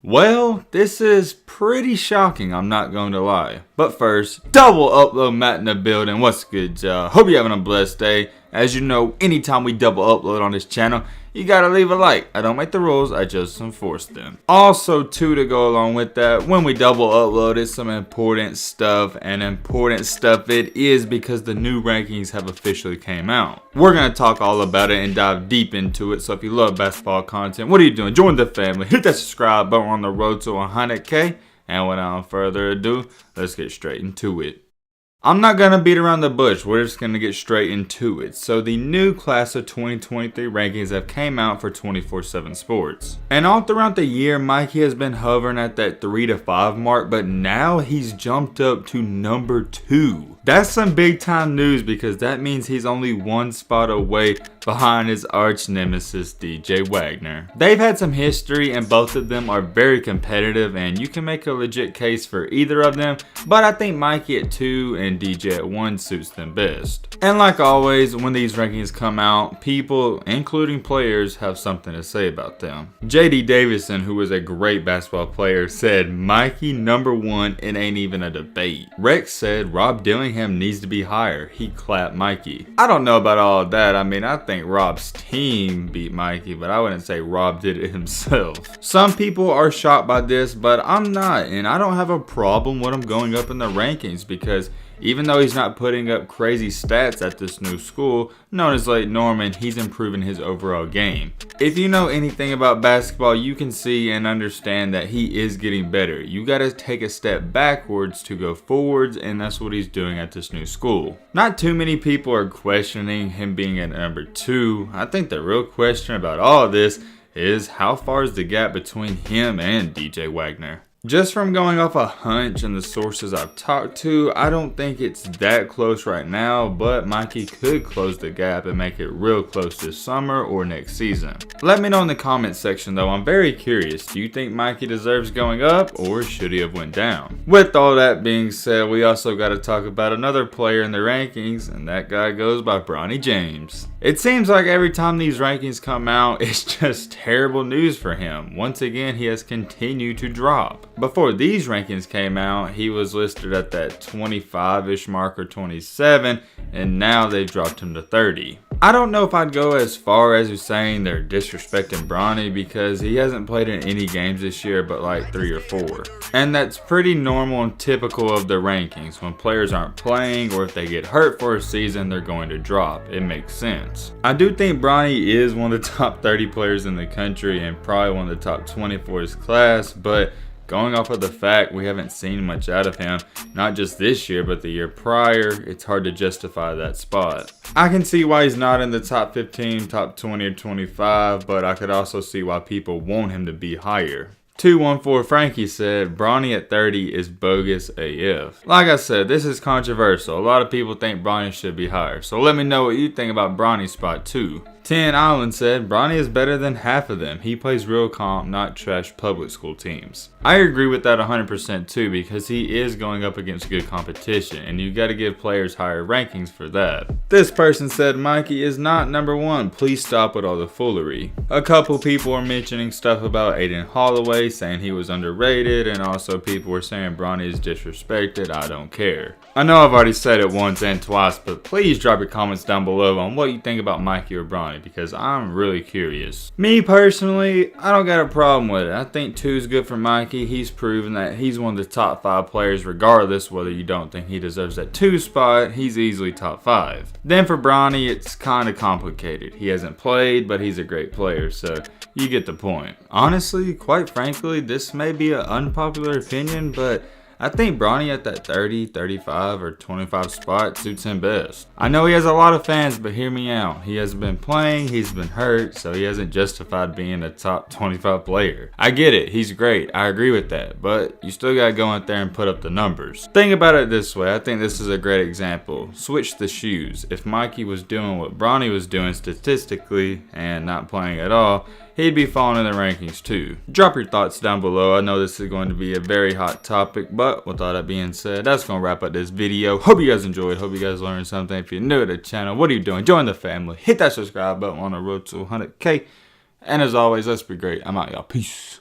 Well, this is pretty shocking, I'm not going to lie. But first, double upload Matt in the building. What's good, y'all? Hope you're having a blessed day. As you know, anytime we double upload on this channel, you gotta leave a like. I don't make the rules, I just enforce them. Also, too, to go along with that, when we double upload, it's some important stuff, and important stuff it is because the new rankings have officially came out. We're gonna talk all about it and dive deep into it, so if you love basketball content, what are you doing? Join the family, hit that subscribe button. We're on the road to 100K, and without further ado, let's get straight into it. I'm not going to beat around the bush, we're just going to get straight into it. So the new class of 2023 rankings have came out for 24/7 Sports. And all throughout the year, Mikey has been hovering at that 3 to 5 mark, but now he's jumped up to number 2. That's some big time news because that means he's only one spot away behind his arch nemesis DJ Wagner. They've had some history and both of them are very competitive and you can make a legit case for either of them, but I think Mikey at 2 and DJ at 1 suits them best. And like always, when these rankings come out, people, including players, have something to say about them. JD Davison, who was a great basketball player, said Mikey number 1, it ain't even a debate. Rex said Rob Dillingham needs to be higher. He clapped Mikey. I don't know about all of that. I mean, I think Rob's team beat Mikey, but I wouldn't say Rob did it himself. Some people are shocked by this, but I'm not, and I don't have a problem with him going up in the rankings because even though he's not putting up crazy stats at this new school, known as Lake Norman, he's improving his overall game. If you know anything about basketball, you can see and understand that he is getting better. You gotta take a step backwards to go forwards, and that's what he's doing at this new school. Not too many people are questioning him being at number 2. I think the real question about all of this is how far is the gap between him and DJ Wagner? Just from going off a hunch and the sources I've talked to, I don't think it's that close right now, but Mikey could close the gap and make it real close this summer or next season. Let me know in the comments section though, I'm very curious. Do you think Mikey deserves going up or should he have went down? With all that being said, we also got to talk about another player in the rankings, and that guy goes by Bronny James. It seems like every time these rankings come out, it's just terrible news for him. Once again, he has continued to drop. Before these rankings came out, he was listed at that 25-ish mark or 27, and now they've dropped him to 30. I don't know if I'd go as far as you're saying they're disrespecting Bronny because he hasn't played in any games this year but like 3 or 4. And that's pretty normal and typical of the rankings. When players aren't playing or if they get hurt for a season, they're going to drop. It makes sense. I do think Bronny is one of the top 30 players in the country and probably one of the top 20 for his class, but going off of the fact we haven't seen much out of him, not just this year but the year prior, it's hard to justify that spot. I can see why he's not in the top 15, top 20 or 25, but I could also see why people want him to be higher. 214 Frankie said Bronny at 30 is bogus AF. Like I said, this is controversial. A lot of people think Bronny should be higher, so let me know what you think about Bronny's spot too. 10 Island said Bronny is better than half of them. He plays real comp, not trash public school teams. I agree with that 100% too because he is going up against good competition and you got to give players higher rankings for that. This person said Mikey is not number 1. Please stop with all the foolery. A couple people are mentioning stuff about Aiden Holloway saying he was underrated, and also people were saying Bronny is disrespected. I don't care. I know I've already said it once and twice, but please drop your comments down below on what you think about Mikey or Bronny because I'm really curious. Me personally, I don't got a problem with it. I think 2 is good for Mikey. He's proven that he's one of the top 5 players regardless whether you don't think he deserves that 2 spot. He's easily top 5. Then for Bronny, it's kind of complicated. He hasn't played, but he's a great player, so you get the point. Honestly, quite frankly, this may be an unpopular opinion, but I think Bronny at that 30, 35, or 25 spot suits him best. I know he has a lot of fans, but hear me out. He hasn't been playing, he's been hurt, so he hasn't justified being a top 25 player. I get it, he's great, I agree with that, but you still gotta go out there and put up the numbers. Think about it this way, I think this is a great example. Switch the shoes. If Mikey was doing what Bronny was doing statistically and not playing at all, he'd be falling in the rankings too. Drop your thoughts down below. I know this is going to be a very hot topic, but with all that being said, that's going to wrap up this video. Hope you guys enjoyed. Hope you guys learned something. If you're new to the channel, what are you doing? Join the family. Hit that subscribe button on the road to 100K. And as always, let's be great. I'm out, y'all. Peace.